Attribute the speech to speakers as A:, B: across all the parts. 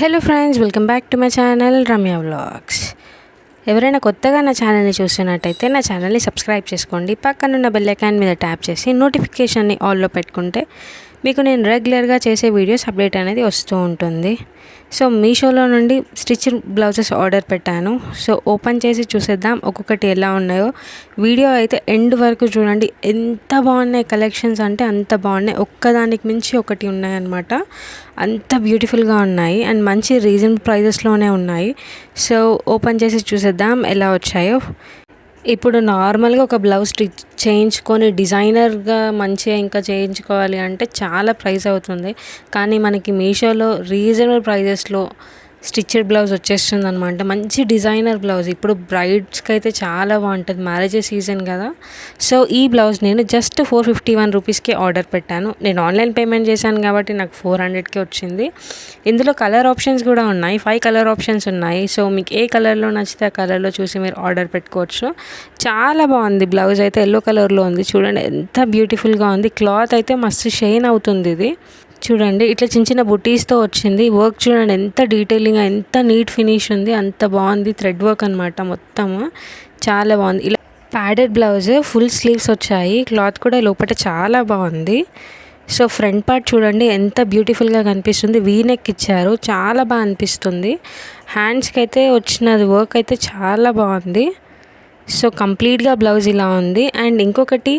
A: Hello friends, welcome back to my channel Ramya vlogs. ఎవరైనా కొత్తగా నా ఛానల్ని చూస్తున్నట్టయితే నా ఛానల్ని సబ్స్క్రైబ్ చేసుకోండి. పక్కనున్న బెల్ ఐకాన్ మీద ట్యాప్ చేసి నోటిఫికేషన్ని ఆల్లో పెట్టుకుంటే మీకు నేను రెగ్యులర్గా చేసే వీడియోస్ అప్డేట్ అనేది వస్తూ ఉంటుంది. సో మీషోలో నుండి స్టిచ్డ్ బ్లౌజెస్ ఆర్డర్ పెట్టాను. సో ఓపెన్ చేసి చూసేద్దాం ఒక్కొక్కటి ఎలా ఉన్నాయో. వీడియో అయితే ఎండ్ వరకు చూడండి. ఎంత బాగున్నాయి కలెక్షన్స్ అంటే అంత బాగున్నాయి. ఒక్కదానికి మించి ఒకటి ఉన్నాయన్నమాట. అంత బ్యూటిఫుల్గా ఉన్నాయి అండ్ మంచి రీజనబుల్ ప్రైజెస్లోనే ఉన్నాయి. సో ఓపెన్ చేసి చూసేద్దాం ఎలా వచ్చాయో. ఇప్పుడు నార్మల్గా ఒక బ్లౌజ్ స్టిచ్ చేయించుకొని డిజైనర్గా మంచిగా ఇంకా చేయించుకోవాలి అంటే చాలా ప్రైస్ అవుతుంది. కానీ మనకి మీషోలో రీజనబుల్ ప్రైజెస్లో స్టిచ్డ్ బ్లౌజ్ వచ్చేస్తుంది అనమాట. మంచి డిజైనర్ బ్లౌజ్. ఇప్పుడు బ్రైడ్స్కి అయితే చాలా బాగుంటుంది, మ్యారేజెస్ సీజన్ కదా. సో ఈ బ్లౌజ్ నేను జస్ట్ 451 రూపీస్కి ఆర్డర్ పెట్టాను. నేను ఆన్లైన్ పేమెంట్ చేశాను కాబట్టి నాకు 400కి వచ్చింది. ఇందులో కలర్ ఆప్షన్స్ కూడా ఉన్నాయి. 5 కలర్ ఆప్షన్స్ ఉన్నాయి. సో మీకు ఏ కలర్లో నచ్చితే ఆ కలర్లో చూసి మీరు ఆర్డర్ పెట్టుకోవచ్చు. చాలా బాగుంది బ్లౌజ్ అయితే. ఎల్లో కలర్లో ఉంది చూడండి, ఎంత బ్యూటిఫుల్గా ఉంది. క్లాత్ అయితే మస్తు షైన్ అవుతుంది. ఇది చూడండి, ఇట్లా చిన్న చిన్న బుటీస్తో వచ్చింది. వర్క్ చూడండి ఎంత డీటెయిలింగ్గా, ఎంత నీట్ ఫినిష్ ఉంది, అంత బాగుంది. థ్రెడ్ వర్క్ అనమాట మొత్తము, చాలా బాగుంది. ఇలా ప్యాడెడ్ బ్లౌజ్, ఫుల్ స్లీవ్స్ వచ్చాయి. క్లాత్ కూడా లోపల చాలా బాగుంది. సో ఫ్రంట్ పార్ట్ చూడండి ఎంత బ్యూటిఫుల్గా కనిపిస్తుంది. వీ నెక్ ఇచ్చారు, చాలా బాగా అనిపిస్తుంది. హ్యాండ్స్కి అయితే వచ్చినది వర్క్ అయితే చాలా బాగుంది. సో కంప్లీట్గా బ్లౌజ్ ఇలా ఉంది. అండ్ ఇంకొకటి,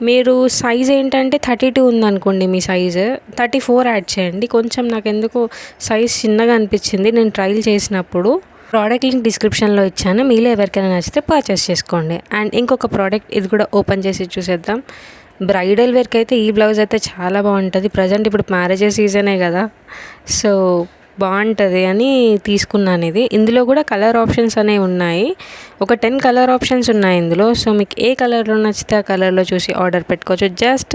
A: మీరు సైజ్ ఏంటంటే 32 ఉందనుకోండి, మీ సైజు 34 యాడ్ చేయండి. కొంచెం నాకు ఎందుకు సైజ్ చిన్నగా అనిపించింది నేను ట్రైల్ చేసినప్పుడు. ప్రోడక్ట్ లింక్ డిస్క్రిప్షన్లో ఇచ్చాను, మీలో ఎవరికైనా నచ్చితే పర్చేస్ చేసుకోండి. అండ్ ఇంకొక ప్రోడక్ట్, ఇది కూడా ఓపెన్ చేసి చూసేద్దాం. బ్రైడల్ వేర్కి అయితే ఈ బ్లౌజ్ అయితే చాలా బాగుంటుంది. ప్రజెంట్ ఇప్పుడు మ్యారేజెస్ సీజనే కదా, సో బాగుంటుంది అని తీసుకున్నాను ఇది. ఇందులో కూడా కలర్ ఆప్షన్స్ అనేవి ఉన్నాయి. ఒక 10 కలర్ ఆప్షన్స్ ఉన్నాయి ఇందులో. సో మీకు ఏ కలర్లో నచ్చితే ఆ కలర్లో చూసి ఆర్డర్ పెట్టుకోవచ్చు. జస్ట్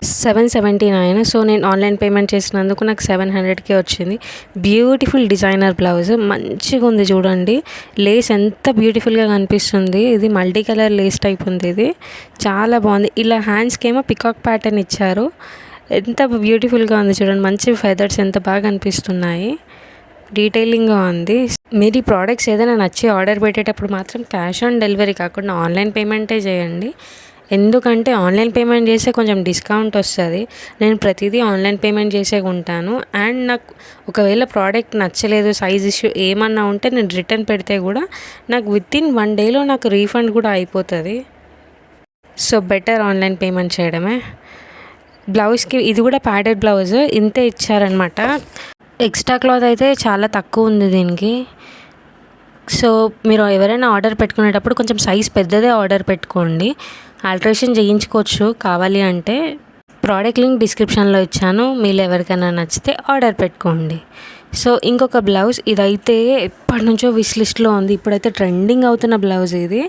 A: 779. సో నేను ఆన్లైన్ పేమెంట్ చేసినందుకు నాకు 700కే వచ్చింది. బ్యూటిఫుల్ డిజైనర్ బ్లౌజ్, మంచిగా ఉంది చూడండి. లేస్ ఎంత బ్యూటిఫుల్గా కనిపిస్తుంది. ఇది మల్టీ కలర్ లేస్ టైప్ ఉంది. ఇది చాలా బాగుంది. ఇలా హ్యాండ్స్కి ఏమో పికాక్ ప్యాటర్న్ ఇచ్చారు. ఎంత బ్యూటిఫుల్గా ఉంది చూడండి. మంచి ఫెదర్స్ ఎంత బాగా అనిపిస్తున్నాయి. డీటెయిలింగ్గా ఉంది. మీరు ఈ ప్రోడక్ట్స్ ఏదైనా నచ్చి ఆర్డర్ పెట్టేటప్పుడు మాత్రం క్యాష్ ఆన్ డెలివరీ కాకుండా ఆన్లైన్ పేమెంటే చేయండి. ఎందుకంటే ఆన్లైన్ పేమెంట్ చేస్తే కొంచెం డిస్కౌంట్ వస్తుంది. నేను ప్రతిదీ ఆన్లైన్ పేమెంట్ చేసే ఉంటాను. అండ్ నాకు ఒకవేళ ప్రోడక్ట్ నచ్చలేదు, సైజ్ ఇష్యూ ఏమన్నా ఉంటే నేను రిటర్న్ పెడితే కూడా నాకు వితిన్ 1 డేలో నాకు రీఫండ్ కూడా అయిపోతుంది. సో బెటర్ ఆన్లైన్ పేమెంట్ చేయడమే. బ్లౌజ్కి ఇది కూడా ప్యాడెడ్ బ్లౌజ్, ఇంతే ఇచ్చారనమాట. ఎక్స్ట్రా క్లాత్ అయితే చాలా తక్కువ ఉంది దీనికి. సో మీరు ఎవరైనా ఆర్డర్ పెట్టుకునేటప్పుడు కొంచెం సైజ్ పెద్దదే ఆర్డర్ పెట్టుకోండి. ఆల్టరేషన్ చేయించుకోవచ్చు కావాలి అంటే. ప్రోడక్ట్ లింక్ డిస్క్రిప్షన్లో ఇచ్చాను, మీరు ఎవరికైనా నచ్చితే ఆర్డర్ పెట్టుకోండి. సో ఇంకొక బ్లౌజ్, ఇదైతే ఎప్పటి నుంచో విష్ లిస్ట్లో ఉంది. ఇప్పుడైతే ట్రెండింగ్ అవుతున్న బ్లౌజ్ ఇది.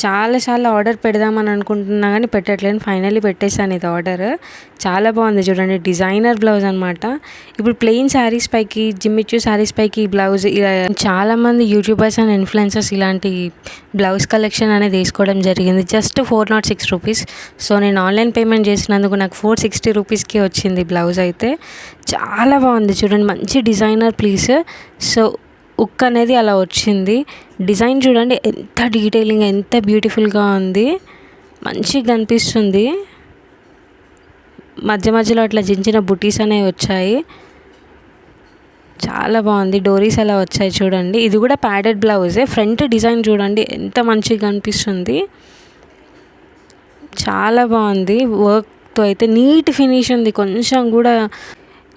A: చాలా ఆర్డర్ పెడదామని అనుకుంటున్నా కానీ పెట్టట్లేను. ఫైనల్లీ పెట్టేశాను ఇది ఆర్డర్. చాలా బాగుంది చూడండి, డిజైనర్ బ్లౌజ్ అనమాట. ఇప్పుడు ప్లెయిన్ శారీస్ పైకి, జిమ్మిచ్చు శారీస్ పైకి ఈ బ్లౌజ్ ఇలా చాలామంది యూట్యూబర్స్ అండ్ ఇన్ఫ్లుయెన్సర్స్ ఇలాంటి బ్లౌజ్ కలెక్షన్ అనేది వేసుకోవడం జరిగింది. Just 406 rupees. సో నేను ఆన్లైన్ పేమెంట్ చేసినందుకు నాకు 460 రూపీస్కి వచ్చింది బ్లౌజ్ అయితే. చాలా బాగుంది చూడండి, మంచి డిజైనర్ పీస్. సో ఉక్ అనేది అలా వచ్చింది. డిజైన్ చూడండి ఎంత డీటెయిలింగ్, ఎంత బ్యూటిఫుల్గా ఉంది. మంచిగా కనిపిస్తుంది. మధ్య మధ్యలో అట్లా చిన్న బుటీస్ అనేవి వచ్చాయి. చాలా బాగుంది. డోరీస్ అలా వచ్చాయి చూడండి. ఇది కూడా ప్యాడెడ్ బ్లౌజే. ఫ్రంట్ డిజైన్ చూడండి ఎంత మంచిగా కనిపిస్తుంది. చాలా బాగుంది. వర్క్తో అయితే నీట్ ఫినిష్ ఉంది. కొంచెం కూడా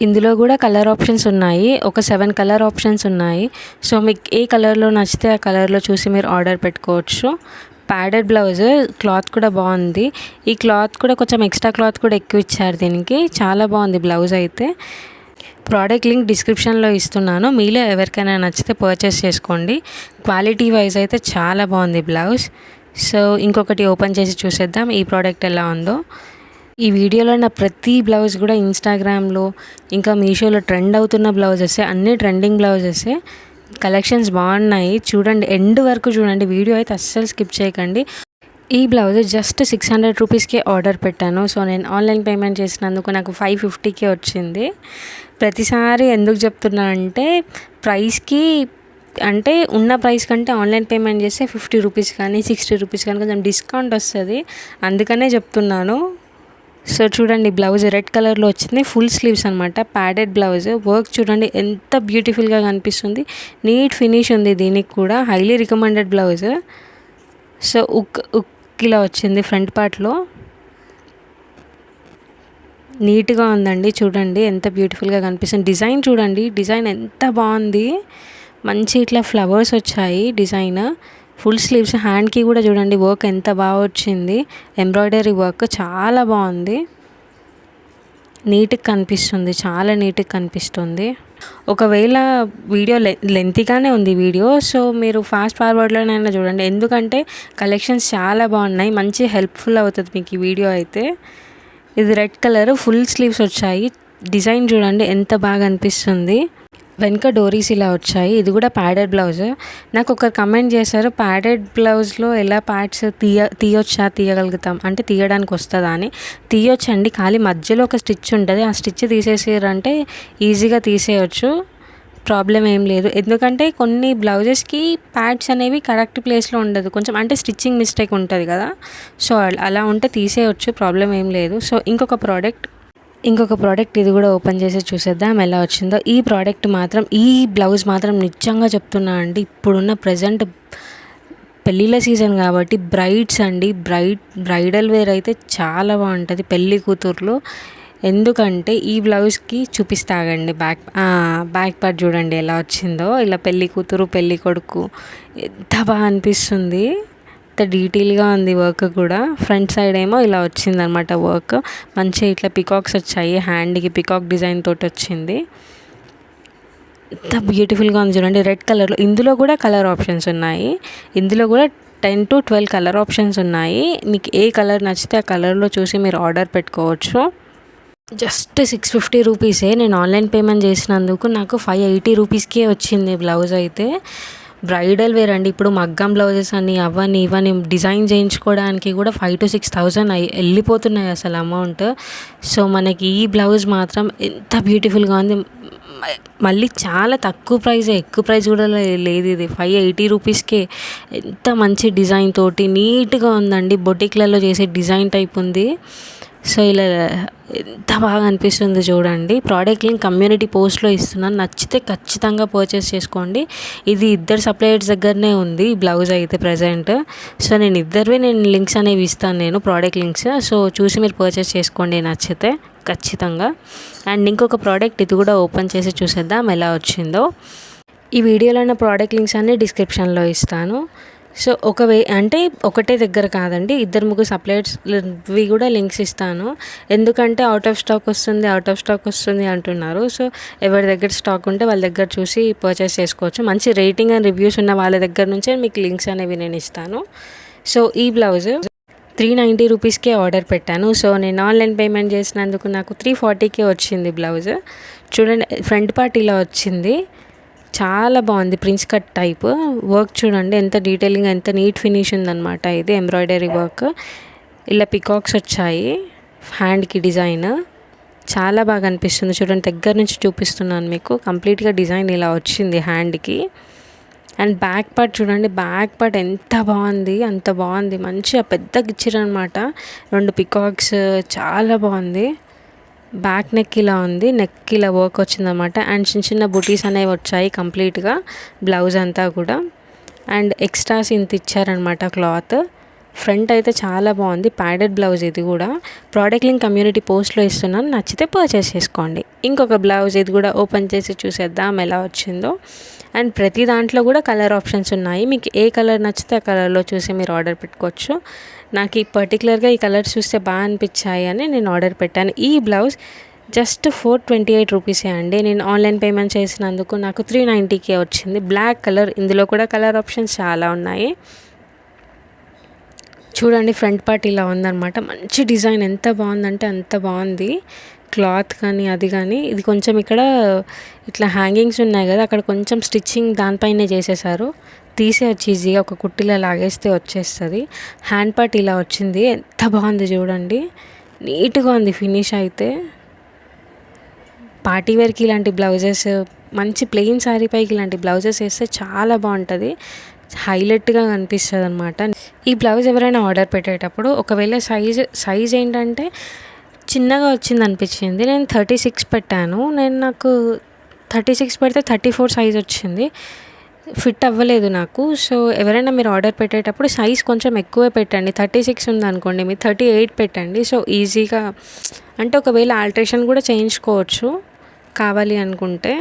A: ఇందులో కూడా కలర్ ఆప్షన్స్ ఉన్నాయి. ఒక 7 కలర్ ఆప్షన్స్ ఉన్నాయి. సో మీకు ఏ కలర్లో నచ్చితే ఆ కలర్లో చూసి మీరు ఆర్డర్ పెట్టుకోవచ్చు. ప్యాడెడ్ బ్లౌజ్, క్లాత్ కూడా బాగుంది. ఈ క్లాత్ కూడా కొంచెం ఎక్స్ట్రా క్లాత్ కూడా ఎక్కువ ఇచ్చారు దీనికి. చాలా బాగుంది బ్లౌజ్ అయితే. ప్రోడక్ట్ లింక్ డిస్క్రిప్షన్లో ఇస్తున్నాను, మీలో ఎవరికైనా నచ్చితే పర్చేస్ చేసుకోండి. క్వాలిటీ వైజ్ అయితే చాలా బాగుంది బ్లౌజ్. సో ఇంకొకటి ఓపెన్ చేసి చూసేద్దాం ఈ ప్రోడక్ట్ ఎలా ఉందో. ఈ వీడియోలో నా ప్రతి బ్లౌజ్ కూడా ఇన్స్టాగ్రామ్లో ఇంకా మీషోలో ట్రెండ్ అవుతున్న బ్లౌజెసే, అన్నీ ట్రెండింగ్ బ్లౌజెసే. కలెక్షన్స్ బాగున్నాయి చూడండి, ఎండ్ వరకు చూడండి. వీడియో అయితే అస్సలు స్కిప్ చేయకండి. ఈ బ్లౌజ్ జస్ట్ 600 రూపీస్కే ఆర్డర్ పెట్టాను. సో నేను ఆన్లైన్ పేమెంట్ చేసినందుకు నాకు 550కే వచ్చింది. ప్రతిసారి ఎందుకు చెప్తున్నా అంటే ప్రైస్కి అంటే ఉన్న ప్రైస్ కంటే ఆన్లైన్ పేమెంట్ చేస్తే 50 రూపీస్ కానీ 60 రూపీస్ కానీ కొంచెం డిస్కౌంట్ వస్తుంది, అందుకనే చెప్తున్నాను. సో చూడండి బ్లౌజ్ రెడ్ కలర్లో వచ్చింది, ఫుల్ స్లీవ్స్ అనమాట, ప్యాడెడ్ బ్లౌజ్. వర్క్ చూడండి ఎంత బ్యూటిఫుల్గా కనిపిస్తుంది, నీట్ ఫినిష్ ఉంది దీనికి కూడా, హైలీ రికమెండెడ్ బ్లౌజ్. సో ఉక్ ఇలా వచ్చింది ఫ్రంట్ పార్ట్లో, నీట్గా ఉందండి. చూడండి ఎంత బ్యూటిఫుల్గా కనిపిస్తుంది, డిజైన్ చూడండి, డిజైన్ ఎంత బాగుంది, మంచి ఇట్లా ఫ్లవర్స్ వచ్చాయి డిజైన్. ఫుల్ స్లీవ్స్, హ్యాండ్కి కూడా చూడండి వర్క్ ఎంత బాగా వచ్చింది, ఎంబ్రాయిడరీ వర్క్ చాలా బాగుంది, నీట్గా కనిపిస్తుంది, చాలా నీట్గా కనిపిస్తుంది. ఒకవేళ వీడియో లెంతీగానే ఉంది వీడియో, సో మీరు ఫాస్ట్ ఫార్వర్డ్లోనైనా చూడండి, ఎందుకంటే కలెక్షన్స్ చాలా బాగున్నాయి, మంచి హెల్ప్ఫుల్ అవుతుంది మీకు ఈ వీడియో అయితే. ఇది రెడ్ కలర్, ఫుల్ స్లీవ్స్ వచ్చాయి, డిజైన్ చూడండి ఎంత బాగా అనిపిస్తుంది, వెనుక డోరీస్ ఇలా వచ్చాయి. ఇది కూడా ప్యాడెడ్ బ్లౌజ్. నాకు ఒకరు కమెంట్ చేశారు ప్యాడెడ్ బ్లౌజ్లో ఎలా ప్యాడ్స్ తీయగలుగుతాం అంటే తీయడానికి వస్తుందా అని. తీయొచ్చండి, ఖాళీ మధ్యలో ఒక స్టిచ్ ఉంటుంది, ఆ స్టిచ్ తీసేసారంటే ఈజీగా తీసేయచ్చు, ప్రాబ్లం ఏం లేదు. ఎందుకంటే కొన్ని బ్లౌజెస్కి ప్యాడ్స్ అనేవి కరెక్ట్ ప్లేస్లో ఉండదు, కొంచెం అంటే స్టిచ్చింగ్ మిస్టేక్ ఉంటుంది కదా, సో అలా ఉంటే తీసేయచ్చు, ప్రాబ్లం ఏం లేదు. సో ఇంకొక ప్రోడక్ట్ ఇది కూడా ఓపెన్ చేసి చూసేద్దాం ఎలా వచ్చిందో. ఈ బ్లౌజ్ మాత్రం నిజంగా చెప్తున్నా అండి, ఇప్పుడున్న ప్రజెంట్ పెళ్ళిళ్ళ సీజన్ కాబట్టి బ్రైడ్స్ అండి, బ్రైడల్ వేర్ అయితే చాలా బాగుంటుంది పెళ్ళి కూతుర్లు. ఎందుకంటే ఈ బ్లౌజ్కి చూపిస్తాగండి, బ్యాక్ పార్ట్ చూడండి ఎలా వచ్చిందో, ఇలా పెళ్ళి కూతురు పెళ్ళి కొడుకు ఎంత బాగా అనిపిస్తుంది, డీటెయిల్గా ఉంది వర్క్ కూడా. ఫ్రంట్ సైడ్ ఏమో ఇలా వచ్చిందనమాట వర్క్, మంచిగా ఇట్లా పికాక్స్ వచ్చాయి, హ్యాండ్కి పికాక్ డిజైన్ తోటి వచ్చింది, ఎంత బ్యూటిఫుల్గా ఉంది చూడండి రెడ్ కలర్లో. ఇందులో కూడా కలర్ ఆప్షన్స్ ఉన్నాయి, ఇందులో కూడా 10 to 12 కలర్ ఆప్షన్స్ ఉన్నాయి, మీకు ఏ కలర్ నచ్చితే ఆ కలర్లో చూసి మీరు ఆర్డర్ పెట్టుకోవచ్చు. జస్ట్ 650 రూపీసే, నేను ఆన్లైన్ పేమెంట్ చేసినందుకు నాకు 580 రూపీస్కే వచ్చింది బ్లౌజ్ అయితే. బ్రైడల్ వేర్ అండి, ఇప్పుడు మగ్గం బ్లౌజెస్ అని అవన్నీ ఇవన్నీ డిజైన్ చేయించుకోవడానికి కూడా 5,000 to 6,000 వెళ్ళిపోతున్నాయి అసలు అమౌంట్. సో మనకి ఈ బ్లౌజ్ మాత్రం ఎంత బ్యూటిఫుల్గా ఉంది, మళ్ళీ చాలా తక్కువ ప్రైజే, ఎక్కువ ప్రైస్ కూడా లేదు, ఇది 580 రూపీస్కే ఎంత మంచి డిజైన్ తోటి నీట్గా ఉందండి, బొటిక్లలో చేసే డిజైన్ టైప్ ఉంది. సో ఇలా ఎంత బాగా అనిపిస్తుంది చూడండి. ప్రోడక్ట్ లింక్ కమ్యూనిటీ పోస్ట్లో ఇస్తున్నాను, నచ్చితే ఖచ్చితంగా పర్చేస్ చేసుకోండి. ఇది ఇద్దరు సప్లయర్స్ దగ్గరనే ఉంది బ్లౌజ్ అయితే ప్రజెంట్. సో నేను లింక్స్ అనేవి ఇస్తాను, నేను ప్రోడక్ట్ లింక్స్, సో చూసి మీరు పర్చేస్ చేసుకోండి నచ్చితే ఖచ్చితంగా. అండ్ ఇంకొక ప్రోడక్ట్ ఇది కూడా ఓపెన్ చేసి చూసేద్దాం ఎలా వచ్చిందో. ఈ వీడియోలో ఉన్న ప్రోడక్ట్ లింక్స్ అన్నీ డిస్క్రిప్షన్లో ఇస్తాను. సో అంటే ఒకటే దగ్గర కాదండి, 2-3 సప్లయర్స్వి కూడా లింక్స్ ఇస్తాను, ఎందుకంటే అవుట్ ఆఫ్ స్టాక్ వస్తుంది అంటున్నారు. సో ఎవరి దగ్గర స్టాక్ ఉంటే వాళ్ళ దగ్గర చూసి పర్చేస్ చేసుకోవచ్చు, మంచి రేటింగ్ అండ్ రివ్యూస్ ఉన్న వాళ్ళ దగ్గర నుంచే మీకు లింక్స్ అనేవి నేను ఇస్తాను. సో ఈ బ్లౌజ్ 390 రూపీస్కే ఆర్డర్ పెట్టాను. సో నేను ఆన్లైన్ పేమెంట్ చేసినందుకు నాకు 340కే వచ్చింది బ్లౌజ్. చూడండి ఫ్రంట్ పార్ట్ ఇలా వచ్చింది, చాలా బాగుంది, ప్రిన్స్ కట్ టైప్ వర్క్ చూడండి ఎంత డీటెయిలింగ్, ఎంత నీట్ ఫినిష్ ఉందన్నమాట. ఇది ఎంబ్రాయిడరీ వర్క్, ఇలా పికాక్స్ వచ్చాయి, హ్యాండ్కి డిజైన్ చాలా బాగా అనిపిస్తుంది. చూడండి దగ్గర నుంచి చూపిస్తున్నాను మీకు, కంప్లీట్గా డిజైన్ ఇలా వచ్చింది హ్యాండ్కి. అండ్ బ్యాక్ పార్ట్ చూడండి, బ్యాక్ పార్ట్ ఎంత బాగుంది, అంత బాగుంది, మంచిగా పెద్దగా ఇచ్చారనమాట, 2 పికాక్స్, చాలా బాగుంది. బ్యాక్ నెక్ ఇలా ఉంది, నెక్ ఇలా వర్క్ వచ్చిందన్నమాట. అండ్ చిన్న బుటీస్ అనేవి వచ్చాయి కంప్లీట్గా బ్లౌజ్ అంతా కూడా. అండ్ ఎక్స్ట్రాస్ ఇంత ఇచ్చారనమాట క్లాత్. ఫ్రంట్ అయితే చాలా బాగుంది, ప్యాడెడ్ బ్లౌజ్ ఇది కూడా. ప్రోడక్ట్ లింక్ కమ్యూనిటీ పోస్ట్లో ఇస్తున్నాను, నచ్చితే పర్చేస్ చేసుకోండి. ఇంకొక బ్లౌజ్ ఇది కూడా ఓపెన్ చేసి చూసేద్దాం ఎలా వచ్చిందో. అండ్ ప్రతి దాంట్లో కూడా కలర్ ఆప్షన్స్ ఉన్నాయి, మీకు ఏ కలర్ నచ్చితే ఆ కలర్లో చూసి మీరు ఆర్డర్ పెట్టుకోవచ్చు. నాకు ఈ పర్టికులర్గా ఈ కలర్స్ చూస్తే బాగా అనిపించాయి అని నేను ఆర్డర్ పెట్టాను. ఈ బ్లౌజ్ జస్ట్ 428 రూపీసే అండి, నేను ఆన్లైన్ పేమెంట్ చేసినందుకు నాకు 390కే వచ్చింది. బ్లాక్ కలర్, ఇందులో కూడా కలర్ ఆప్షన్స్ చాలా ఉన్నాయి. చూడండి ఫ్రంట్ పార్ట్ ఇలా ఉందన్నమాట, మంచి డిజైన్, ఎంత బాగుందంటే అంత బాగుంది క్లాత్ కానీ అది కానీ. ఇది కొంచెం ఇక్కడ ఇట్లా హ్యాంగింగ్స్ ఉన్నాయి కదా, అక్కడ కొంచెం స్టిచ్చింగ్ దానిపైనే చేసేసారు, తీసేయచ్చు ఈజీగా, ఒక కుట్టిలా లాగేస్తే వచ్చేస్తుంది. హ్యాండ్ పార్ట్ ఇలా వచ్చింది, ఎంత బాగుంది చూడండి, నీట్గా ఉంది ఫినిష్ అయితే. పార్టీ వేర్కి ఇలాంటి బ్లౌజెస్, మంచి ప్లెయిన్ శారీ పైకి ఇలాంటి బ్లౌజెస్ వేస్తే చాలా బాగుంటుంది, హైలైట్గా కనిపిస్తుంది అనమాట. ఈ బ్లౌజ్ ఎవరైనా ఆర్డర్ పెట్టేటప్పుడు ఒకవేళ సైజ్ ఏంటంటే చిన్నగా వచ్చింది అనిపించింది, నేను 36 పెట్టాను. నాకు 36 పెడితే 34 సైజ్ వచ్చింది, ఫిట్ అవ్వలేదు నాకు. సో ఎవరైనా మీరు ఆర్డర్ పెట్టేటప్పుడు సైజ్ కొంచెం ఎక్కువే పెట్టండి. 36 ఉందనుకోండి, మీరు 38 పెట్టండి. సో ఈజీగా, అంటే ఒకవేళ ఆల్ట్రేషన్ కూడా చేయించుకోవచ్చు కావాలి అనుకుంటే.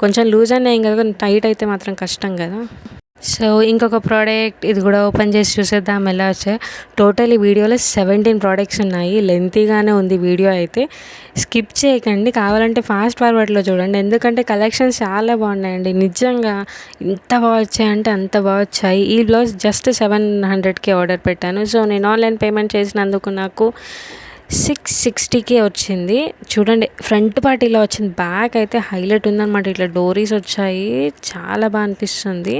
A: కొంచెం లూజ్ అయినా ఏం కదా, టైట్ అయితే మాత్రం కష్టం కదా. సో ఇంకొక ప్రోడక్ట్ ఇది కూడా ఓపెన్ చేసి చూసేద్దాం ఎలా వచ్చాయి. టోటల్ ఈ వీడియోలో 17 ప్రోడక్ట్స్ ఉన్నాయి, లెంతీగానే ఉంది వీడియో అయితే, స్కిప్ చేయకండి. కావాలంటే ఫాస్ట్ ఫార్వర్డ్లో చూడండి, ఎందుకంటే కలెక్షన్స్ చాలా బాగున్నాయండి. నిజంగా ఇంత బాగా వచ్చాయంటే అంత బాగా వచ్చాయి. ఈ బ్లౌజ్ జస్ట్ 700కి ఆర్డర్ పెట్టాను. సో నేను ఆన్లైన్ పేమెంట్ చేసినందుకు నాకు 660కే వచ్చింది. చూడండి ఫ్రంట్ పార్ట్ ఇలా వచ్చింది, బ్యాక్ అయితే హైలైట్ ఉందన్నమాట, ఇట్లా డోరీస్ వచ్చాయి, చాలా బాగా అనిపిస్తుంది.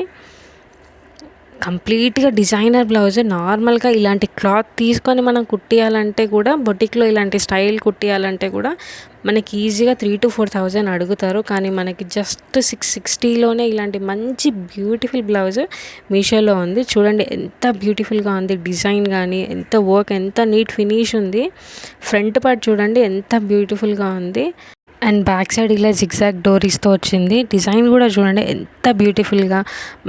A: కంప్లీట్గా డిజైనర్ బ్లౌజ్. నార్మల్గా ఇలాంటి క్లాత్ తీసుకొని మనం కుట్టియాలంటే కూడా, బొటిక్లో ఇలాంటి స్టైల్ కుట్టియాలంటే కూడా మనకి ఈజీగా 3,000 to 4,000 అడుగుతారు. కానీ మనకి జస్ట్ 660లోనే ఇలాంటి మంచి బ్యూటిఫుల్ బ్లౌజ్ మీషోలో ఉంది. చూడండి ఎంత బ్యూటిఫుల్గా ఉంది, డిజైన్ కానీ ఎంత వర్క్, ఎంత నీట్ ఫినిష్ ఉంది. ఫ్రంట్ పార్ట్ చూడండి ఎంత బ్యూటిఫుల్గా ఉంది. అండ్ బ్యాక్ సైడ్ ఇలా జిగ్జాగ్ డోరీస్తో వచ్చింది. డిజైన్ కూడా చూడండి ఎంత బ్యూటిఫుల్గా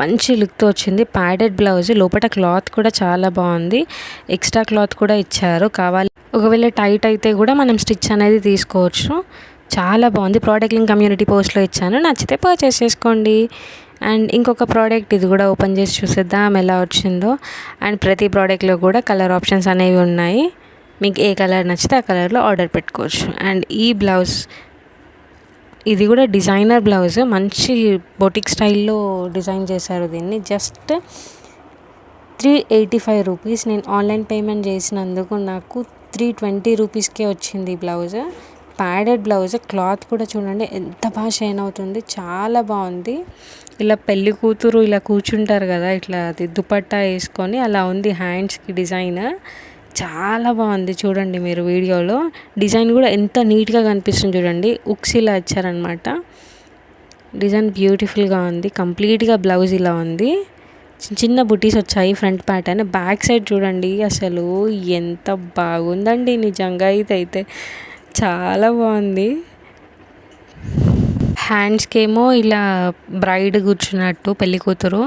A: మంచి లుక్తో వచ్చింది. ప్యాడెడ్ బ్లౌజ్, లోపల క్లాత్ కూడా చాలా బాగుంది, ఎక్స్ట్రా క్లాత్ కూడా ఇచ్చారు. కావాలి ఒకవేళ టైట్ అయితే కూడా మనం స్టిచ్ అనేది తీసుకోవచ్చు. చాలా బాగుంది. ప్రోడక్ట్ లింక్ కమ్యూనిటీ పోస్ట్లో ఇచ్చాను, నచ్చితే పర్చేస్ చేసుకోండి. అండ్ ఇంకొక ప్రోడక్ట్ ఇది కూడా ఓపెన్ చేసి చూసేద్దాం ఎలా వచ్చిందో. అండ్ ప్రతి ప్రోడక్ట్లో కూడా కలర్ ఆప్షన్స్ అనేవి ఉన్నాయి, మీకు ఏ కలర్ నచ్చితే ఆ కలర్లో ఆర్డర్ పెట్టుకోవచ్చు. అండ్ ఈ బ్లౌజ్ ఇది కూడా డిజైనర్ బ్లౌజ్, మంచి బొటిక్ స్టైల్లో డిజైన్ చేశారు దీన్ని. Just 385 rupees. నేను ఆన్లైన్ పేమెంట్ చేసినందుకు నాకు 320 రూపీస్కే వచ్చింది ఈ బ్లౌజ్. ప్యాడెడ్ బ్లౌజ్, క్లాత్ కూడా చూడండి ఎంత బాగా షైన్ అవుతుంది, చాలా బాగుంది. ఇలా పెళ్లి కూతురు ఇలా కూర్చుంటారు కదా, ఇట్లా అది దుపట్టా వేసుకొని అలా ఉంది హ్యాండ్స్కి డిజైన్, చాలా బాగుంది. చూడండి మీరు వీడియోలో డిజైన్ కూడా ఎంత నీట్గా కనిపిస్తుంది చూడండి, ఉక్స్ ఇలా ఇచ్చారనమాట. డిజైన్ బ్యూటిఫుల్గా ఉంది. కంప్లీట్గా బ్లౌజ్ ఇలా ఉంది, చిన్న చిన్న బుటీస్ వచ్చాయి ఫ్రంట్ ప్యాటర్న్. బ్యాక్ సైడ్ చూడండి అసలు ఎంత బాగుందండి, నిజంగా ఇదైతే చాలా బాగుంది. హ్యాండ్స్కి ఏమో ఇలా బ్రైడ్ కూర్చున్నట్టు పెళ్లి కూతురు,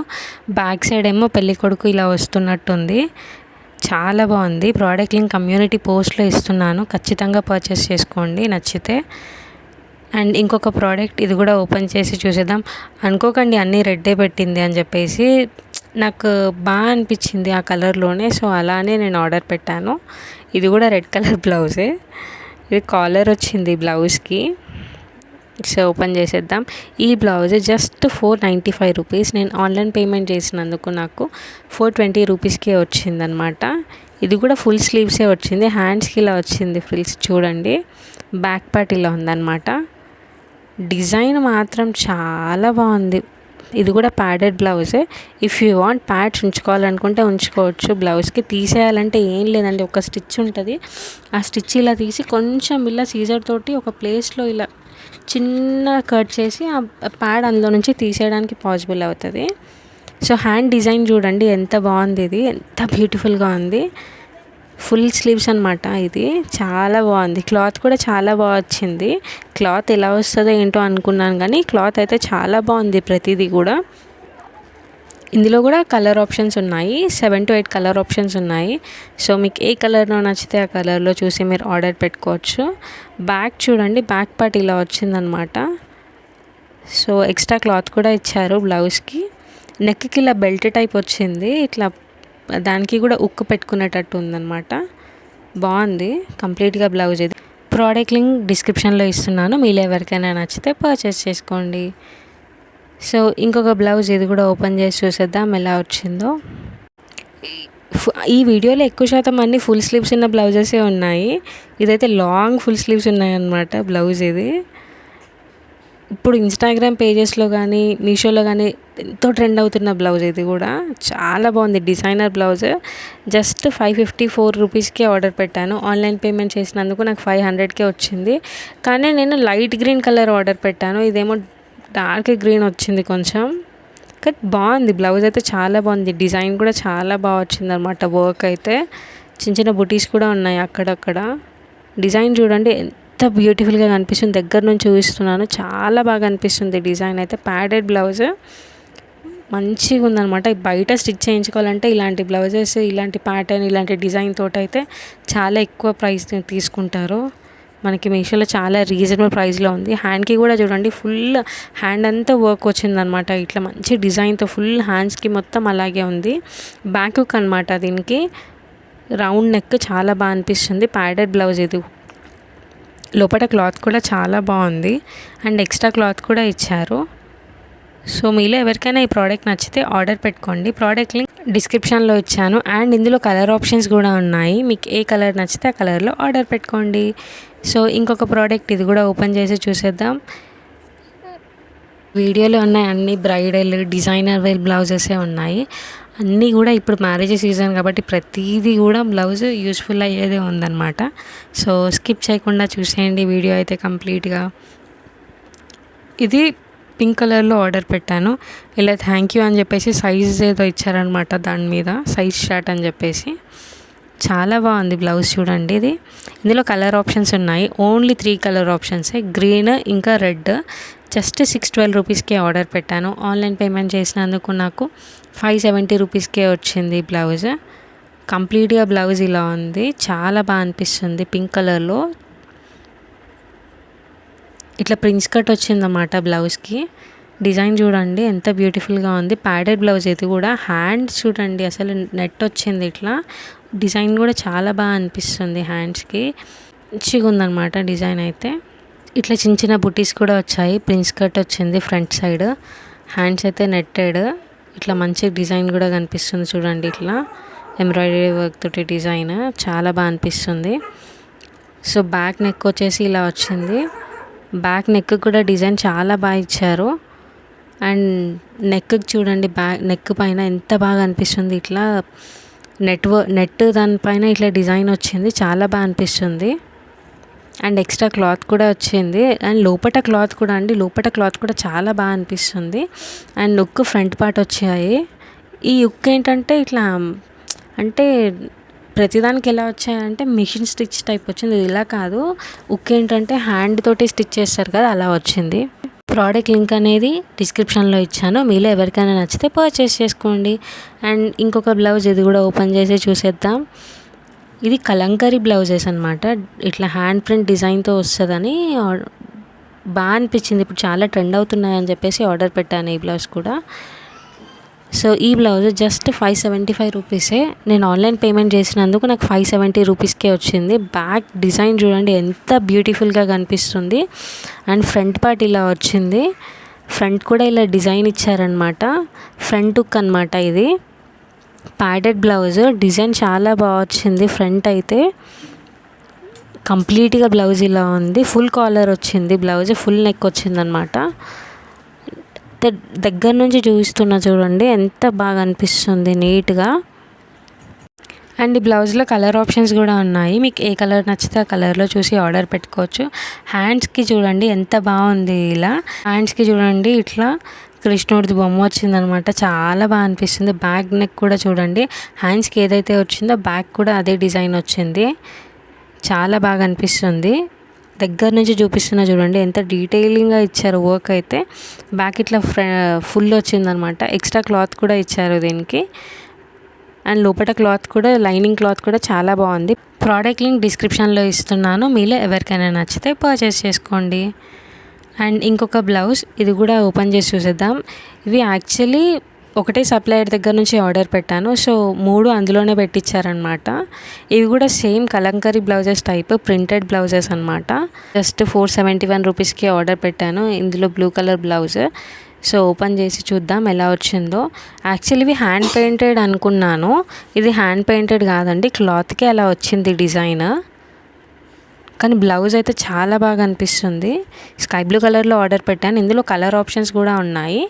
A: బ్యాక్ సైడ్ ఏమో పెళ్లి కొడుకు ఇలా వస్తున్నట్టుంది, చాలా బాగుంది. ప్రోడక్ట్ లింక్ కమ్యూనిటీ పోస్ట్లో ఇస్తున్నాను, ఖచ్చితంగా పర్చేస్ చేసుకోండి నచ్చితే. అండ్ ఇంకొక ప్రోడక్ట్ ఇది కూడా ఓపెన్ చేసి చూసేద్దాం. అనుకోకండి అన్నీ రెడ్డే పెట్టింది అని చెప్పేసి, నాకు బాగా అనిపించింది ఆ కలర్లోనే, సో అలానే నేను ఆర్డర్ పెట్టాను. ఇది కూడా రెడ్ కలర్ బ్లౌజే, ఇది కాలర్ వచ్చింది బ్లౌజ్కి. సో ఓపెన్ చేసేద్దాం. ఈ బ్లౌజ్ జస్ట్ 495 రూపీస్. నేను ఆన్లైన్ పేమెంట్ చేసినందుకు నాకు 420 రూపీస్కే వచ్చిందనమాట. ఇది కూడా ఫుల్ స్లీవ్సే వచ్చింది, హ్యాండ్స్కి ఇలా వచ్చింది ఫ్రిల్స్ చూడండి, బ్యాక్ పార్ట్ ఇలా ఉందన్నమాట. డిజైన్ మాత్రం చాలా బాగుంది. ఇది కూడా ప్యాడెడ్ బ్లౌజే. ఇఫ్ యూ వాంట్ ప్యాడ్స్ ఉంచుకోవాలనుకుంటే ఉంచుకోవచ్చు. బ్లౌజ్కి తీసేయాలంటే ఏం లేదండి, ఒక స్టిచ్ ఉంటుంది, ఆ స్టిచ్ ఇలా తీసి కొంచెం ఇలా సీజర్ తోటి ఒక ప్లేస్లో ఇలా చిన్న కట్ చేసి ఆ ప్యాడ్ అందులో నుంచి తీసేయడానికి పాసిబుల్ అవుతుంది. సో హ్యాండ్ డిజైన్ చూడండి ఎంత బాగుంది, ఇది ఎంత బ్యూటిఫుల్గా ఉంది. ఫుల్ స్లీవ్స్ అనమాట, ఇది చాలా బాగుంది. క్లాత్ కూడా చాలా బాగా వచ్చింది. క్లాత్ ఎలా వస్తుందో ఏంటో అనుకున్నాను, కానీ క్లాత్ అయితే చాలా బాగుంది ప్రతిదీ కూడా. ఇందులో కూడా కలర్ ఆప్షన్స్ ఉన్నాయి, 7 to 8 కలర్ ఆప్షన్స్ ఉన్నాయి. సో మీకు ఏ కలర్లో నచ్చితే ఆ కలర్లో చూసి మీరు ఆర్డర్ పెట్టుకోవచ్చు. బ్యాక్ చూడండి, బ్యాక్ పార్ట్ ఇలా వచ్చిందనమాట. సో ఎక్స్ట్రా క్లాత్ కూడా ఇచ్చారు బ్లౌజ్కి. నెక్కి ఇలా బెల్ట్ టైప్ వచ్చింది, ఇట్లా దానికి కూడా ఉక్కు పెట్టుకునేటట్టు ఉందన్నమాట, బాగుంది కంప్లీట్గా బ్లౌజ్. ఇది ప్రోడక్ట్ లింక్ డిస్క్రిప్షన్లో ఇస్తున్నాను, మీరు ఎవరికైనా నచ్చితే పర్చేస్ చేసుకోండి. సో ఇంకొక బ్లౌజ్ ఇది కూడా ఓపెన్ చేసి చూసేద్దాం ఎలా వచ్చిందో. ఈ వీడియోలో ఎక్కువ శాతం అన్నీ ఫుల్ స్లీవ్స్ ఉన్న బ్లౌజెసే ఉన్నాయి, ఇదైతే లాంగ్ ఫుల్ స్లీవ్స్ ఉన్నాయన్నమాట బ్లౌజ్. ఇది ఇప్పుడు ఇన్స్టాగ్రామ్ పేజెస్లో కానీ మీషోలో కానీ ఎంతో ట్రెండ్ అవుతున్న బ్లౌజ్ ఇది కూడా చాలా బాగుంది. డిజైనర్ బ్లౌజ్ జస్ట్ 554 రూపీస్కే ఆర్డర్ పెట్టాను. ఆన్లైన్ పేమెంట్ చేసినందుకు నాకు 500కే వచ్చింది. కానీ నేను లైట్ గ్రీన్ కలర్ ఆర్డర్ పెట్టాను, ఇదేమో డార్క్ గ్రీన్ వచ్చింది కొంచెం. కానీ బాగుంది బ్లౌజ్ అయితే, చాలా బాగుంది. డిజైన్ కూడా చాలా బాగా వచ్చింది అనమాట. వర్క్ అయితే చిన్న చిన్న బుటీస్ కూడా ఉన్నాయి అక్కడక్కడ. డిజైన్ చూడండి ఎంత బ్యూటిఫుల్గా కనిపిస్తుంది. దగ్గర నుంచి చూపిస్తున్నాను, చాలా బాగా అనిపిస్తుంది డిజైన్ అయితే. ప్యాడెడ్ బ్లౌజ్ మంచిగా ఉందన్నమాట. బయట స్టిచ్ చేయించుకోవాలంటే ఇలాంటి బ్లౌజెస్, ఇలాంటి ప్యాటర్న్, ఇలాంటి డిజైన్ తోటి అయితే చాలా ఎక్కువ ప్రైస్ తీసుకుంటారు. మనకి మీషోలో చాలా రీజనబుల్ ప్రైస్లో ఉంది. హ్యాండ్కి కూడా చూడండి, ఫుల్ హ్యాండ్ అంతా వర్క్ వచ్చిందనమాట. ఇట్లా మంచి డిజైన్తో ఫుల్ హ్యాండ్స్కి మొత్తం అలాగే ఉంది. బ్యాక్ హుక్ అనమాట దీనికి. రౌండ్ నెక్ చాలా బాగా అనిపిస్తుంది. ప్యాడెడ్ బ్లౌజ్ ఇది. లోపల క్లాత్ కూడా చాలా బాగుంది అండ్ ఎక్స్ట్రా క్లాత్ కూడా ఇచ్చారు. సో మీలో ఎవరికైనా ఈ ప్రోడక్ట్ నచ్చితే ఆర్డర్ పెట్టుకోండి. ప్రోడక్ట్ లింక్ డిస్క్రిప్షన్లో ఇచ్చాను అండ్ ఇందులో కలర్ ఆప్షన్స్ కూడా ఉన్నాయి. మీకు ఏ కలర్ నచ్చితే ఆ కలర్లో ఆర్డర్ పెట్టుకోండి. సో ఇంకొక ప్రోడక్ట్ ఇది కూడా ఓపెన్ చేసి చూసేద్దాం. వీడియోలో ఉన్నాయి అన్ని బ్రైడల్ డిజైనర్ వేర్ బ్లౌజెసే ఉన్నాయి. అన్నీ కూడా ఇప్పుడు మ్యారేజ్ సీజన్ కాబట్టి ప్రతిదీ కూడా బ్లౌజ్ యూస్ఫుల్ అయ్యేదే ఉందన్నమాట. సో స్కిప్ చేయకుండా చూసేయండి వీడియో అయితే కంప్లీట్గా. ఇది పింక్ కలర్లో ఆర్డర్ పెట్టాను. ఇలా థ్యాంక్ యూ అని చెప్పేసి సైజ్ ఏదో ఇచ్చారనమాట, దాని మీద సైజ్ షర్ట్ అని చెప్పేసి. చాలా బాగుంది బ్లౌజ్ చూడండి. ఇది ఇందులో కలర్ ఆప్షన్స్ ఉన్నాయి. ఓన్లీ 3 కలర్ ఆప్షన్సే, గ్రీన్ ఇంకా రెడ్. జస్ట్ 612 రూపీస్కే ఆర్డర్ పెట్టాను. ఆన్లైన్ పేమెంట్ చేసినందుకు నాకు 570 రూపీస్కే వచ్చింది బ్లౌజ్. కంప్లీట్గా బ్లౌజ్ ఇలా ఉంది, చాలా బాగా అనిపిస్తుంది. పింక్ కలర్లో ఇట్లా ప్రిన్స్ కట్ వచ్చిందన్నమాట బ్లౌజ్కి. డిజైన్ చూడండి ఎంత బ్యూటిఫుల్గా ఉంది. ప్యాడెడ్ బ్లౌజ్ ఇది కూడా. హ్యాండ్స్ చూడండి అసలు నెట్ వచ్చింది ఇట్లా. డిజైన్ కూడా చాలా బాగా అనిపిస్తుంది హ్యాండ్స్కి. మంచిగా ఉందన్నమాట డిజైన్ అయితే. ఇట్లా చిన్న చిన్న బుటీస్ కూడా వచ్చాయి. ప్రిన్స్ కట్ వచ్చింది ఫ్రంట్ సైడ్. హ్యాండ్స్ అయితే నెట్టెడ్. ఇట్లా మంచి డిజైన్ కూడా కనిపిస్తుంది చూడండి. ఇట్లా ఎంబ్రాయిడరీ వర్క్ తోటి డిజైన్ చాలా బాగా అనిపిస్తుంది. సో బ్యాక్ నెక్ వచ్చేసి ఇలా వచ్చింది. బ్యాక్ నెక్ కూడా డిజైన్ చాలా బాగా ఇచ్చారు. అండ్ నెక్ చూడండి, బ్యాక్ నెక్ పైన ఎంత బాగా అనిపిస్తుంది. ఇట్లా నెట్ దానిపైన ఇట్లా డిజైన్ వచ్చింది, చాలా బాగా అనిపిస్తుంది. అండ్ ఎక్స్ట్రా క్లాత్ కూడా వచ్చింది. అండ్ లోపట క్లాత్ కూడా అండి, లోపట క్లాత్ కూడా చాలా బాగా అనిపిస్తుంది. అండ్ ఉక్ ఫ్రంట్ పార్ట్ వచ్చాయి. ఈ ఉక్ ఏంటంటే ఇట్లా అంటే ప్రతిదానికి ఎలా వచ్చాయంటే మిషన్ స్టిచ్ టైప్ వచ్చింది. ఇది ఇలా కాదు, ఉక్ ఏంటంటే హ్యాండ్ తోటి స్టిచ్ చేస్తారు కదా, అలా వచ్చింది. ప్రోడక్ట్ లింక్ అనేది డిస్క్రిప్షన్లో ఇచ్చాను. మీలో ఎవరికైనా నచ్చితే పర్చేస్ చేసుకోండి. అండ్ ఇంకొక బ్లౌజ్ ఇది కూడా ఓపెన్ చేసి చూసేద్దాం. ఇది కలంకారీ బ్లౌజెస్ అనమాట. ఇట్లా హ్యాండ్ ప్రింట్ డిజైన్తో వస్తుందని బాగా అనిపించింది. ఇప్పుడు చాలా ట్రెండ్ అవుతున్నాయని చెప్పేసి ఆర్డర్ పెట్టాను ఈ బ్లౌజ్ కూడా. సో ఈ బ్లౌజ్ జస్ట్ 575 రూపీసే. నేను ఆన్లైన్ పేమెంట్ చేసినందుకు నాకు 570 రూపీస్కే వచ్చింది. బ్యాక్ డిజైన్ చూడండి ఎంత బ్యూటిఫుల్గా కనిపిస్తుంది. అండ్ ఫ్రంట్ పార్ట్ ఇలా వచ్చింది. ఫ్రంట్ కూడా ఇలా డిజైన్ ఇచ్చారనమాట. ఫ్రంట్ హుక్ అనమాట ఇది. Padded blouse. డిజైన్ చాలా బాగా వచ్చింది. ఫ్రంట్ అయితే కంప్లీట్గా బ్లౌజ్ ఇలా ఉంది. ఫుల్ కాలర్ వచ్చింది బ్లౌజ్, ఫుల్ నెక్ వచ్చిందనమాట. దగ్గర నుంచి చూపిస్తున్నా చూడండి ఎంత బాగా అనిపిస్తుంది నీట్గా. అండ్ ఈ బ్లౌజ్లో కలర్ ఆప్షన్స్ కూడా ఉన్నాయి. మీకు ఏ కలర్ నచ్చితే ఆ కలర్లో చూసి ఆర్డర్ పెట్టుకోవచ్చు. హ్యాండ్స్కి చూడండి ఎంత బాగుంది. ఇలా హ్యాండ్స్కి చూడండి ఇట్లా కృష్ణుడిది బొమ్మ వచ్చిందనమాట, చాలా బాగా అనిపిస్తుంది. బ్యాక్ నెక్ కూడా చూడండి, హ్యాండ్స్కి ఏదైతే వచ్చిందో బ్యాక్ కూడా అదే డిజైన్ వచ్చింది, చాలా బాగా అనిపిస్తుంది. దగ్గర నుంచి చూపిస్తున్నా చూడండి ఎంత డీటెయిలింగ్గా ఇచ్చారు వర్క్ అయితే. బ్యాక్ ఇట్లా ఫుల్ వచ్చిందనమాట. ఎక్స్ట్రా క్లాత్ కూడా ఇచ్చారు దీనికి. అండ్ లోపల క్లాత్ కూడా, లైనింగ్ క్లాత్ కూడా చాలా బాగుంది. ప్రోడక్ట్ లింక్ డిస్క్రిప్షన్లో ఇస్తున్నాను. మీలో ఎవరికైనా నచ్చితే పర్చేస్ చేసుకోండి. అండ్ ఇంకొక బ్లౌజ్ ఇది కూడా ఓపెన్ చేసి చూసేద్దాం. ఇవి యాక్చువల్లీ ఒకటే సప్లయర్ దగ్గర నుంచి ఆర్డర్ పెట్టాను. సో 3 అందులోనే పెట్టించారనమాట. ఇవి కూడా same Kalamkari blouses type printed blouses అనమాట. జస్ట్ 471 రూపీస్కి ఆర్డర్ పెట్టాను. ఇందులో blue colour blouse. So open చేసి చూద్దాం ఎలా వచ్చిందో. యాక్చువల్లీ ఇవి హ్యాండ్ పెయింటెడ్ అనుకున్నాను, ఇది హ్యాండ్ పెయింటెడ్ కాదండి, క్లాత్కి అలా వచ్చింది డిజైన్. కానీ బ్లౌజ్ అయితే చాలా బాగా అనిపిస్తుంది. స్కై బ్లూ కలర్లో ఆర్డర్ పెట్టాను. ఇందులో కలర్ ఆప్షన్స్ కూడా ఉన్నాయి.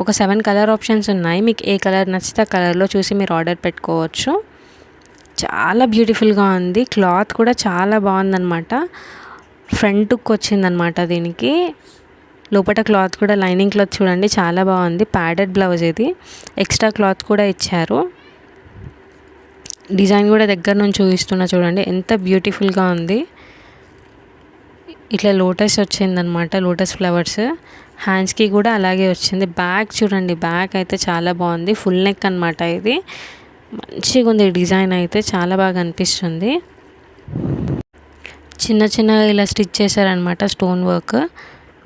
A: ఒక 7 కలర్ ఆప్షన్స్ ఉన్నాయి. మీకు ఏ కలర్ నచ్చితే ఆ కలర్లో చూసి మీరు ఆర్డర్ పెట్టుకోవచ్చు. చాలా బ్యూటిఫుల్గా ఉంది. క్లాత్ కూడా చాలా బాగుందన్నమాట. ఫ్రంట్ హుక్ వచ్చిందనమాట దీనికి. లోపల క్లాత్ కూడా లైనింగ్ క్లాత్ చూడండి చాలా బాగుంది. ప్యాడెడ్ బ్లౌజ్ ఇది. ఎక్స్ట్రా క్లాత్ కూడా ఇచ్చారు. డిజైన్ కూడా దగ్గర నుంచి చూపిస్తున్నా చూడండి ఎంత బ్యూటిఫుల్గా ఉంది. ఇట్లా లోటస్ వచ్చిందనమాట, లోటస్ ఫ్లవర్స్. హ్యాండ్స్కి కూడా అలాగే వచ్చింది. బ్యాక్ చూడండి, బ్యాక్ అయితే చాలా బాగుంది. ఫుల్ నెక్ అనమాట ఇది. మంచిగా ఉంది డిజైన్ అయితే చాలా బాగా అనిపిస్తుంది. చిన్న చిన్నగా ఇలా స్టిచ్ చేశారనమాట, స్టోన్ వర్క్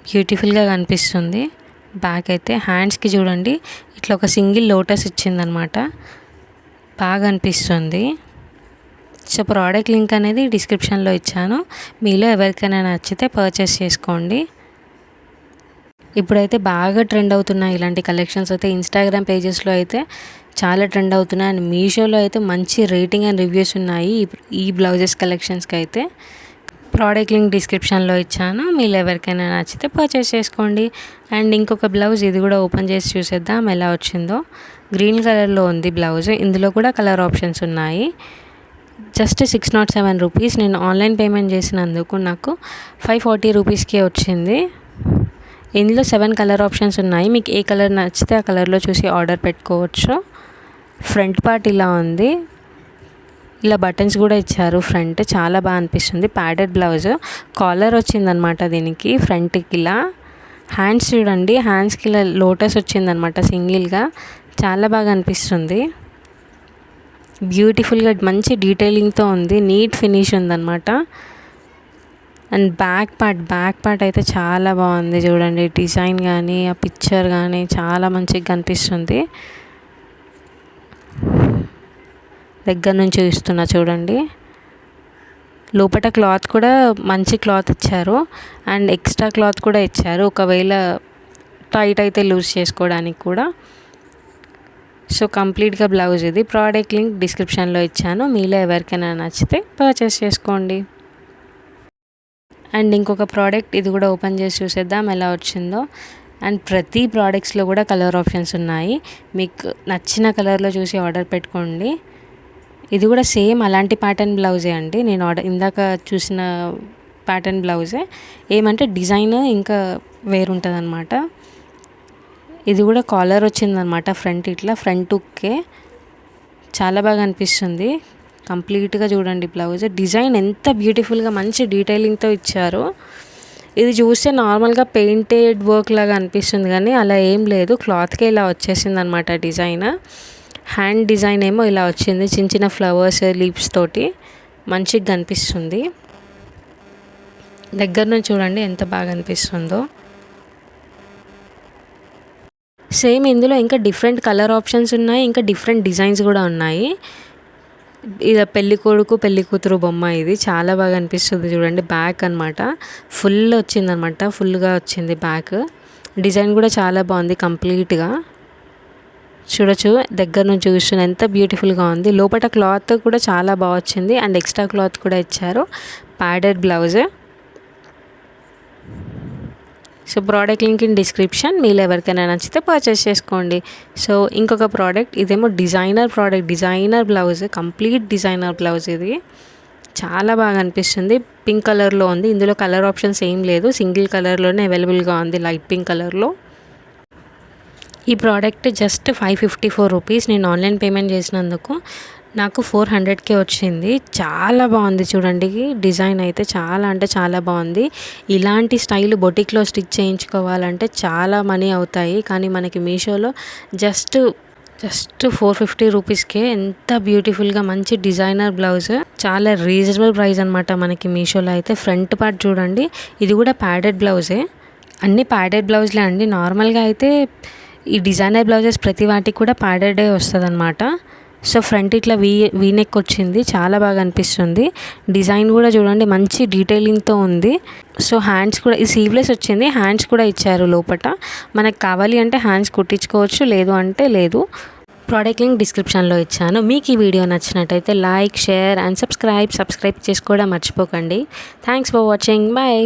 A: బ్యూటిఫుల్గా కనిపిస్తుంది. బ్యాక్ అయితే హ్యాండ్స్కి చూడండి ఇట్లా ఒక సింగిల్ లోటస్ ఇచ్చిందనమాట, బాగా అనిపిస్తుంది. సో ప్రోడక్ట్ లింక్ అనేది డిస్క్రిప్షన్లో ఇచ్చాను. మీలో ఎవరికైనా నచ్చితే పర్చేస్ చేసుకోండి. ఇప్పుడైతే బాగా ట్రెండ్ అవుతున్నాయి ఇలాంటి కలెక్షన్స్ అయితే. ఇన్స్టాగ్రామ్ పేజెస్లో అయితే చాలా ట్రెండ్ అవుతున్నాయి. అండ్ మీషోలో అయితే మంచి రేటింగ్ అండ్ రివ్యూస్ ఉన్నాయి ఈ బ్లౌజెస్ కలెక్షన్స్కి అయితే. ప్రోడక్ట్ లింక్ డిస్క్రిప్షన్లో ఇచ్చాను. మీరు ఎవరికైనా నచ్చితే పర్చేస్ చేసుకోండి. అండ్ ఇంకొక బ్లౌజ్ ఇది కూడా ఓపెన్ చేసి చూసేద్దాం ఎలా వచ్చిందో. గ్రీన్ కలర్లో ఉంది బ్లౌజ్. ఇందులో కూడా కలర్ ఆప్షన్స్ ఉన్నాయి. Just 607 rupees. నేను ఆన్లైన్ పేమెంట్ చేసినందుకు నాకు 540 రూపీస్కే వచ్చింది. ఇందులో 7 కలర్ ఆప్షన్స్ ఉన్నాయి. మీకు ఏ కలర్ నచ్చితే ఆ కలర్లో చూసి ఆర్డర్ పెట్టుకోవచ్చు. ఫ్రంట్ పార్ట్ ఇలా ఉంది. ఇలా బటన్స్ కూడా ఇచ్చారు ఫ్రంట్, చాలా బాగా అనిపిస్తుంది. ప్యాడెడ్ బ్లౌజ్, కాలర్ వచ్చిందనమాట దీనికి ఫ్రంట్కి ఇలా. హ్యాండ్స్ చూడండి, హ్యాండ్స్కి ఇలా లోటస్ వచ్చిందనమాట సింగిల్గా, చాలా బాగా అనిపిస్తుంది. బ్యూటిఫుల్గా మంచి డీటెయిలింగ్తో ఉంది, నీట్ ఫినిష్ ఉందన్నమాట. అండ్ బ్యాక్ పార్ట్ అయితే చాలా బాగుంది చూడండి. డిజైన్ కానీ ఆ పిక్చర్ కానీ చాలా మంచిగా కనిపిస్తుంది. దగ్గర నుంచి చూస్తున్నా చూడండి. లోపల క్లాత్ కూడా మంచి క్లాత్ ఇచ్చారు. అండ్ ఎక్స్ట్రా క్లాత్ కూడా ఇచ్చారు ఒకవేళ టైట్ అయితే లూజ్ చేసుకోవడానికి కూడా. సో కంప్లీట్గా బ్లౌజ్ ఇది. ప్రోడక్ట్ లింక్ డిస్క్రిప్షన్లో ఇచ్చాను. మీలో ఎవరికైనా నచ్చితే పర్చేస్ చేసుకోండి. అండ్ ఇంకొక ప్రోడక్ట్ ఇది కూడా ఓపెన్ చేసి చూసేద్దాం ఎలా వచ్చిందో. అండ్ ప్రతి ప్రోడక్ట్స్లో కూడా కలర్ ఆప్షన్స్ ఉన్నాయి. మీకు నచ్చిన కలర్లో చూసి ఆర్డర్ పెట్టుకోండి. ఇది కూడా సేమ్ అలాంటి ప్యాటర్న్ బ్లౌజే అండి. నేను ఇందాక చూసిన ప్యాటర్న్ బ్లౌజే. ఏమంటే డిజైన్ ఇంకా వేరుంటుంది అనమాట. ఇది కూడా కాలర్ వచ్చిందనమాట ఫ్రంట్, ఇట్లా ఫ్రంట్ హుక్కే, చాలా బాగా అనిపిస్తుంది. కంప్లీట్గా చూడండి బ్లౌజ్ డిజైన్ ఎంత బ్యూటిఫుల్గా మంచి డీటెయిలింగ్తో ఇచ్చారు. ఇది చూస్తే నార్మల్గా పెయింటెడ్ వర్క్ లాగా అనిపిస్తుంది కానీ అలా ఏం లేదు. క్లాత్కే ఇలా వచ్చేసింది అనమాట డిజైన్. హ్యాండ్ డిజైన్ ఏమో ఇలా వచ్చింది, చిన్న చిన్న ఫ్లవర్స్ లీవ్స్ తోటి మంచిగా కనిపిస్తుంది. దగ్గర నుంచి చూడండి ఎంత బాగా అనిపిస్తుందో. సేమ్ ఇందులో ఇంకా డిఫరెంట్ కలర్ ఆప్షన్స్ ఉన్నాయి, ఇంకా డిఫరెంట్ డిజైన్స్ కూడా ఉన్నాయి. ఇది పెళ్లి కొడుకు పెళ్లి కూతురు బొమ్మ. ఇది చాలా బాగా అనిపిస్తుంది చూడండి. బ్యాక్ అనమాట ఫుల్ వచ్చిందనమాట, ఫుల్గా వచ్చింది బ్యాక్. డిజైన్ కూడా చాలా బాగుంది కంప్లీట్గా. చూడొచ్చు దగ్గర నుంచి చూస్తున్న ఎంత బ్యూటిఫుల్గా ఉంది. లోపల క్లాత్ కూడా చాలా బాగా వచ్చింది. అండ్ ఎక్స్ట్రా క్లాత్ కూడా ఇచ్చారు. Padded blouse. So product link in description. మీరు ఎవరికైనా నచ్చితే పర్చేస్ చేసుకోండి. సో ఇంకొక ప్రోడక్ట్ ఇదేమో designer blouse, complete designer blouse. ఇది చాలా బాగా అనిపిస్తుంది. పింక్ కలర్లో ఉంది. ఇందులో కలర్ ఆప్షన్స్ ఏం లేదు, సింగిల్ కలర్లోనే అవైలబుల్గా ఉంది, లైట్ పింక్ కలర్లో. ఈ ప్రోడక్ట్ జస్ట్ 554 రూపీస్. నేను ఆన్లైన్ పేమెంట్ చేసినందుకు నాకు 400కే వచ్చింది. చాలా బాగుంది చూడండి. డిజైన్ అయితే చాలా అంటే చాలా బాగుంది. ఇలాంటి స్టైల్ బొటిక్లో స్టిచ్ చేయించుకోవాలంటే చాలా మనీ అవుతాయి, కానీ మనకి మీషోలో జస్ట్ 450 రూపీస్కే ఎంత బ్యూటిఫుల్గా మంచి డిజైనర్ బ్లౌజ్, చాలా రీజనబుల్ ప్రైస్ అనమాట మనకి మీషోలో అయితే. ఫ్రంట్ పార్ట్ చూడండి, ఇది కూడా ప్యాడెడ్ బ్లౌజే. అన్నీ ప్యాడెడ్ బ్లౌజ్లే అండి. నార్మల్గా అయితే ఈ డిజైనర్ బ్లౌజెస్ ప్రతి వాటికి కూడా ప్యాడెడే వస్తుంది అనమాట. సో ఫ్రంట్ ఇట్లా వీ నెక్ వచ్చింది, చాలా బాగా అనిపిస్తుంది. డిజైన్ కూడా చూడండి మంచి డీటెయిలింగ్తో ఉంది. సో హ్యాండ్స్ కూడా ఈ సీవ్లెస్ వచ్చింది, హ్యాండ్స్ కూడా ఇచ్చారు లోపల. మనకు కావాలి అంటే హ్యాండ్స్ కుట్టించుకోవచ్చు, లేదు అంటే లేదు. ప్రోడక్ట్ లింక్ డిస్క్రిప్షన్లో ఇచ్చాను. మీకు ఈ వీడియో నచ్చినట్టయితే లైక్, షేర్ అండ్ సబ్స్క్రైబ్ చేసుకోవడం మర్చిపోకండి. Thanks for watching. బాయ్.